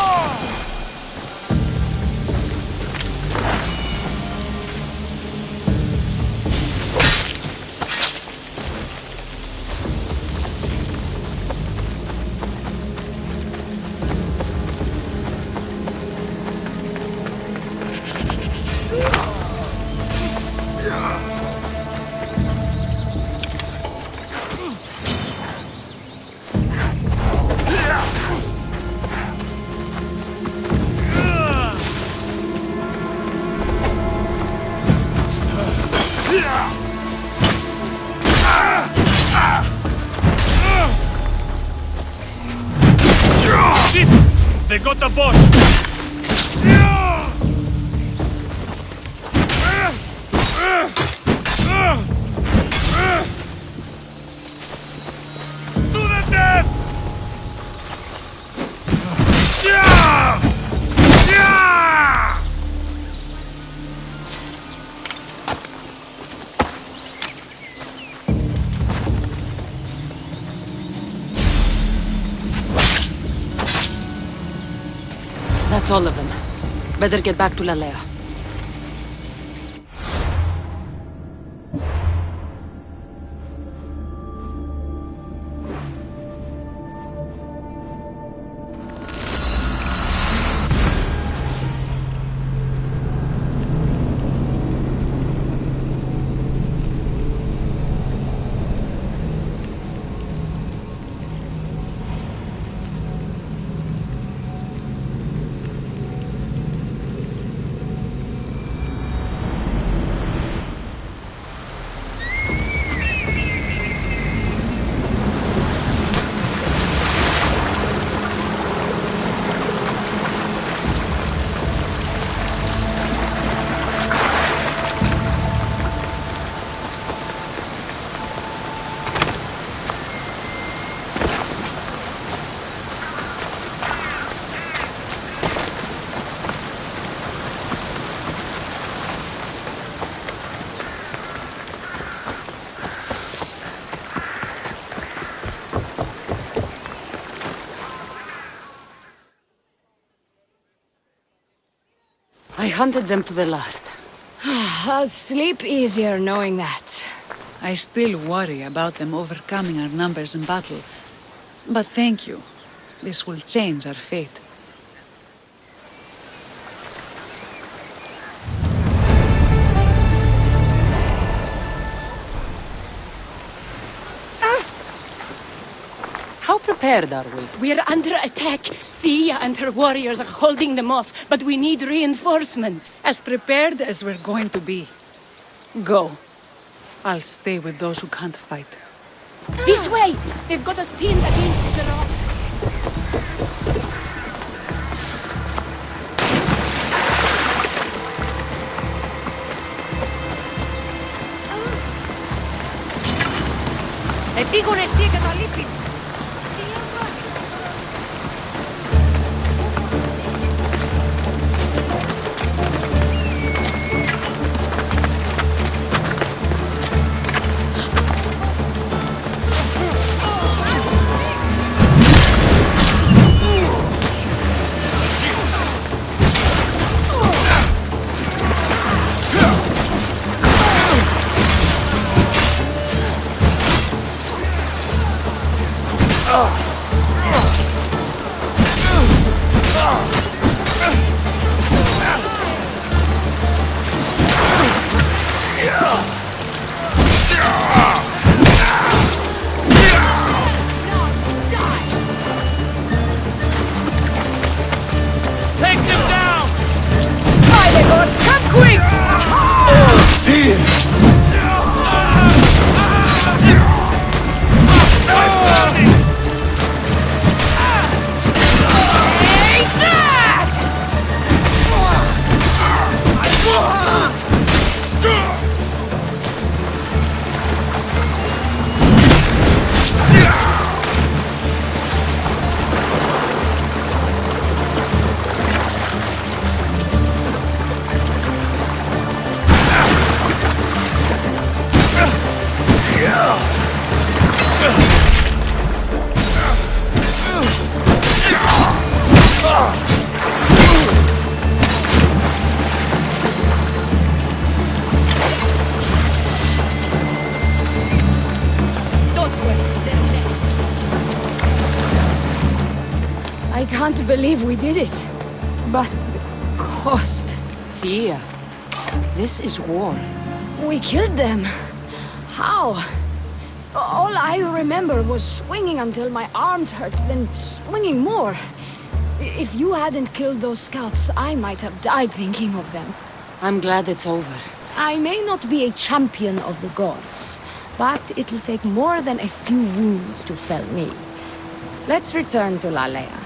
They got the boss! To the death! That's all of them. Better get back to Lalea. I hunted them to the last. I'll sleep easier knowing that. I still worry about them overcoming our numbers in battle. But thank you. This will change our fate. How prepared are we? We're under attack. Thea and her warriors are holding them off, but we need reinforcements. As prepared as we're going to be. Go. I'll stay with those who can't fight. This way! They've got us pinned against the rocks. Επίγουν εσύ και το λείπει. Take them down! By the gods, come quick! Take that! I can't believe we did it. But the cost. Thea, this is war. We killed them. How? All I remember was swinging until my arms hurt, then swinging more. If you hadn't killed those scouts, I might have died thinking of them. I'm glad it's over. I may not be a champion of the gods, but it'll take more than a few wounds to fell me. Let's return to Lalea.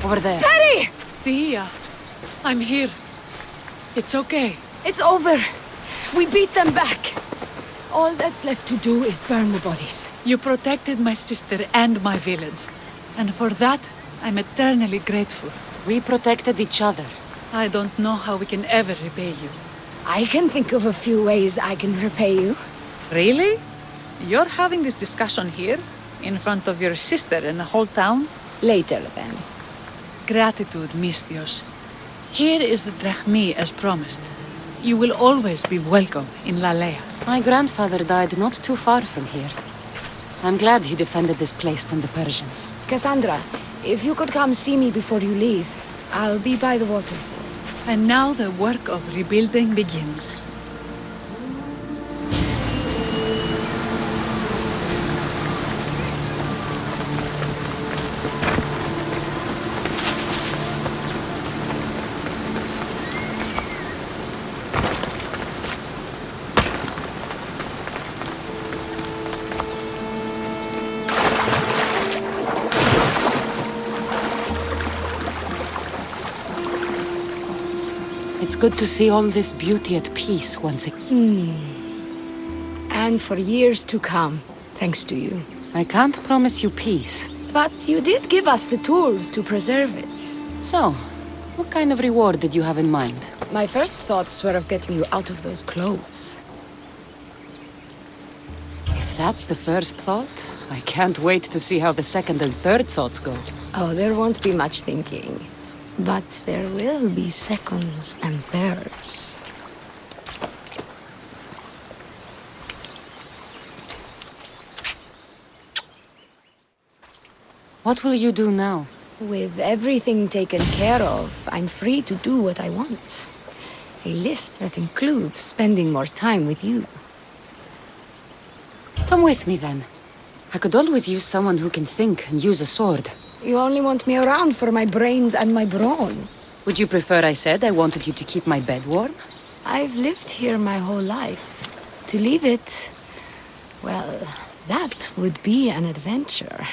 Over there. Perry! Thea, I'm here. It's okay. It's over. We beat them back. All that's left to do is burn the bodies. You protected my sister and my village. And for that, I'm eternally grateful. We protected each other. I don't know how we can ever repay you. I can think of a few ways I can repay you. Really? You're having this discussion here? In front of your sister and the whole town? Later, then. Gratitude, Misthios. Here is the drachmi as promised. You will always be welcome in Lalea. My grandfather died not too far from here. I'm glad he defended this place from the Persians. Cassandra, if you could come see me before you leave, I'll be by the waterfall. And now the work of rebuilding begins. It's good to see all this beauty at peace once again. And for years to come, thanks to you. I can't promise you peace. But you did give us the tools to preserve it. So, what kind of reward did you have in mind? My first thoughts were of getting you out of those clothes. If that's the first thought, I can't wait to see how the second and third thoughts go. Oh, there won't be much thinking. But there will be seconds and thirds. What will you do now? With everything taken care of, I'm free to do what I want. A list that includes spending more time with you. Come with me then. I could always use someone who can think and use a sword. You only want me around for my brains and my brawn. Would you prefer I said I wanted you to keep my bed warm? I've lived here my whole life. To leave it, well, that would be an adventure.